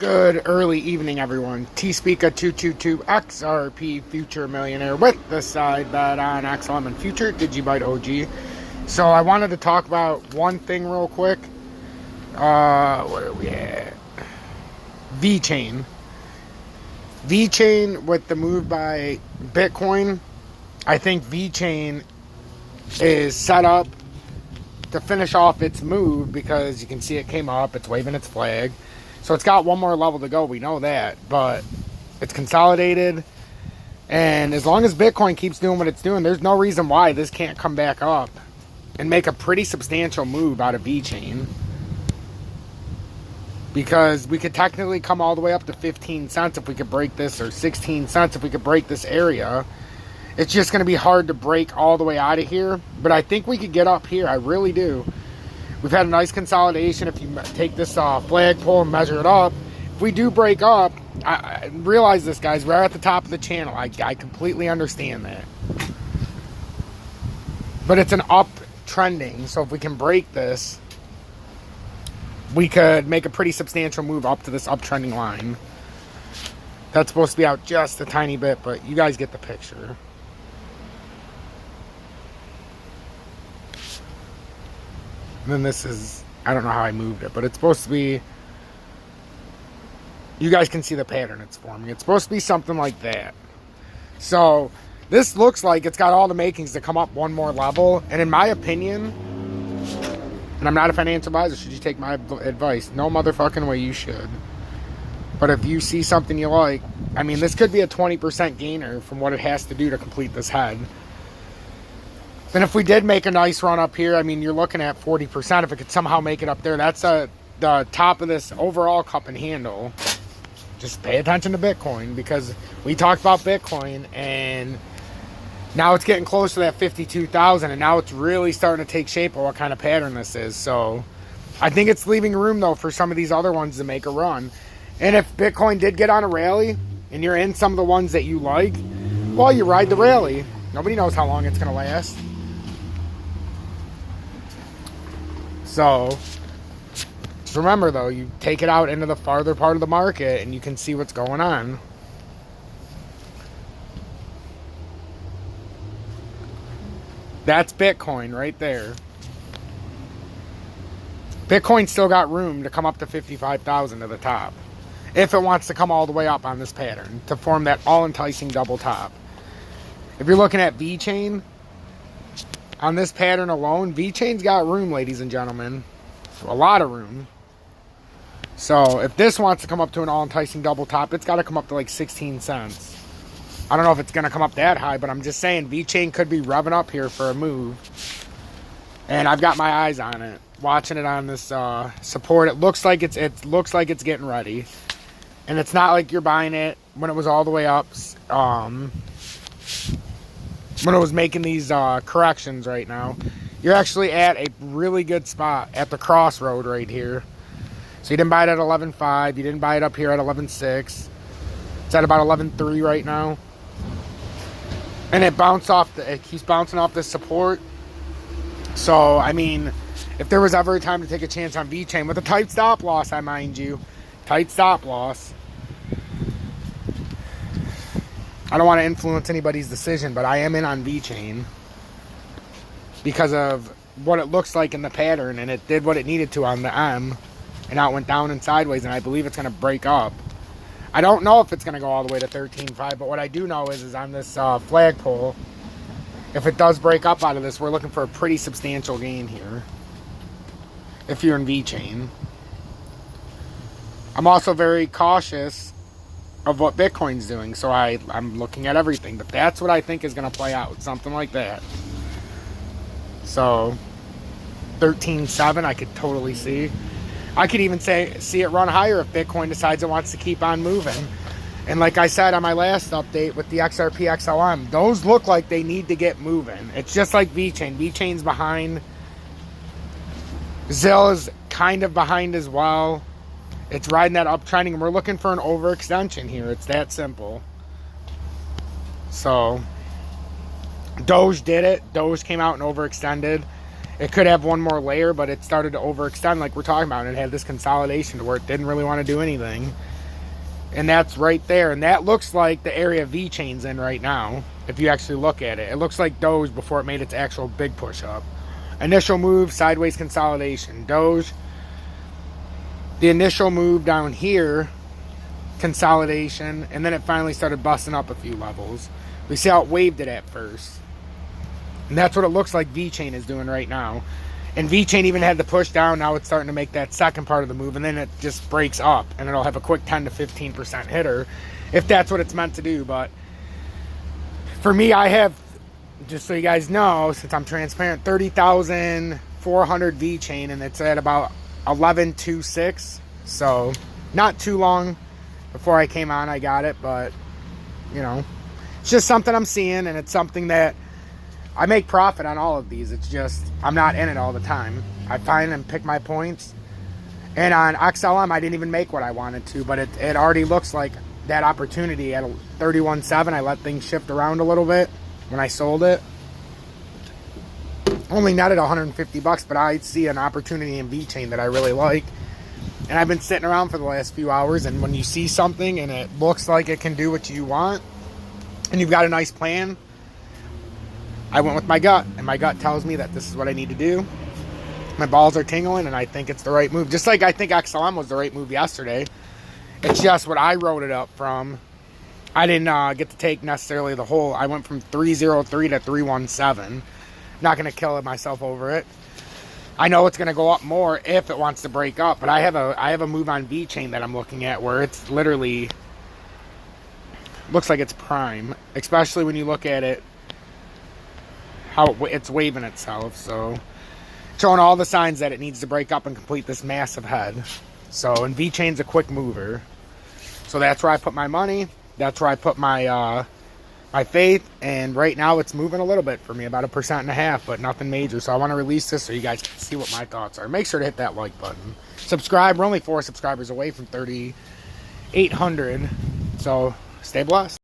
Good early evening, everyone. T-Speaker 222 XRP Future Millionaire with the side bet on XLM and Future Digibite OG. So I wanted to talk about one thing real quick. Where are we at? Vechain. Vechain with the move by Bitcoin. I think Vechain is set up to finish off its move because you can see it came up. It's waving its flag. So it's got one more level to go, we know that, but it's consolidated, and as long as Bitcoin keeps doing what it's doing, there's no reason why this can't come back up and make a pretty substantial move out of Vechain, because we could technically come all the way up to 15 cents if we could break this, or 16 cents if we could break this area. It's just going to be hard to break all the way out of here, but I think we could get up here, I really do. We've had a nice consolidation. If you take this flagpole and measure it up, if we do break up, I realize this, guys, we're at the top of the channel. I completely understand that. But it's an up trending, so if we can break this, we could make a pretty substantial move up to this uptrending line. That's supposed to be out just a tiny bit, but you guys get the picture. And then this is, I don't know how I moved it, but it's supposed to be, you guys can see the pattern it's forming. It's supposed to be something like that. So this looks like it's got all the makings to come up one more level. And in my opinion, and I'm not a financial advisor, should you take my advice? No motherfucking way you should. But if you see something you like, I mean, this could be a 20% gainer from what it has to do to complete this head. And if we did make a nice run up here, I mean, you're looking at 40%. If it could somehow make it up there, that's the top of this overall cup and handle. Just pay attention to Bitcoin, because we talked about Bitcoin, and now it's getting close to that 52,000, and now it's really starting to take shape of what kind of pattern this is. So I think it's leaving room, though, for some of these other ones to make a run. And if Bitcoin did get on a rally, and you're in some of the ones that you like, well, you ride the rally. Nobody knows how long it's going to last. So, just remember, though, you take it out into the farther part of the market and you can see what's going on. That's Bitcoin right there. Bitcoin still got room to come up to 55,000 to the top, if it wants to come all the way up on this pattern to form that all-enticing double top. If you're looking at Vechain, on this pattern alone, Vechain's got room, ladies and gentlemen. A lot of room. So if this wants to come up to an all-enticing double top, it's got to come up to like 16 cents. I don't know if it's going to come up that high, but I'm just saying Vechain could be revving up here for a move. And I've got my eyes on it, watching it on this support. It looks like it's getting ready. And it's not like you're buying it when it was all the way up. When it was making these corrections right now. You're actually at a really good spot at the crossroad right here. So you didn't buy it at 11.5. You didn't buy it up here at 11.6. It's at about 11.3 right now. And it keeps bouncing off this support. So, I mean, if there was ever a time to take a chance on Vechain with a tight stop loss, I mind you. Tight stop loss. I don't want to influence anybody's decision, but I am in on Vechain because of what it looks like in the pattern, and it did what it needed to on the M, and now it went down and sideways, and I believe it's going to break up. I don't know if it's going to go all the way to 13.5, but what I do know is on this flagpole, if it does break up out of this, we're looking for a pretty substantial gain here if you're in Vechain. I'm also very cautious of what Bitcoin's doing, so I'm looking at everything, but that's what I think is going to play out, something like that. So 13.7 I could totally see. I could even see it run higher if Bitcoin decides it wants to keep on moving. And like I said on my last update with the XRP XLM, those look like they need to get moving. It's just like Vechain. Vechain's behind. Zill is kind of behind as well. It's riding that uptrending, and we're looking for an overextension here. It's that simple. So, Doge did it. Doge came out and overextended. It could have one more layer, but it started to overextend like we're talking about, and it had this consolidation to where it didn't really want to do anything. And that's right there. And that looks like the area Vechain's in right now. If you actually look at it, it looks like Doge before it made its actual big push up. Initial move, sideways consolidation. Doge, the initial move down here, consolidation, and then it finally started busting up a few levels. We see how it waved it at first. And that's what it looks like Vechain is doing right now. And Vechain even had the push down. Now it's starting to make that second part of the move, and then it just breaks up, and it'll have a quick 10 to 15% hitter if that's what it's meant to do. But for me, I have, just so you guys know, since I'm transparent, 30,400 Vechain, and it's at about 11.26. So not too long before I came on, I got it, but you know, it's just something I'm seeing, and it's something that I make profit on all of these. It's just I'm not in it all the time. I find and pick my points. And on XLM, I didn't even make what I wanted to, but it already looks like that opportunity at 31.7. I let things shift around a little bit when I sold it. Only netted 150 bucks, but I see an opportunity in Vechain that I really like. And I've been sitting around for the last few hours, and when you see something and it looks like it can do what you want, and you've got a nice plan, I went with my gut, and my gut tells me that this is what I need to do. My balls are tingling, and I think it's the right move. Just like I think XLM was the right move yesterday. It's just what I wrote it up from. I didn't get to take necessarily the whole. I went from 303 to 317. Not going to kill myself over it. I know it's going to go up more if it wants to break up, but I have a move on Vechain that I'm looking at where it's literally looks like it's prime, especially when you look at it how it's waving itself. So showing all the signs that it needs to break up and complete this massive head. So, and Vechain's a quick mover, so that's where I put my money. That's where I put my my faith, and right now it's moving a little bit for me, about 1.5%, but nothing major. So I want to release this so you guys can see what my thoughts are. Make sure to hit that like button, subscribe. We're only 4 subscribers away from 3,800, so stay blessed.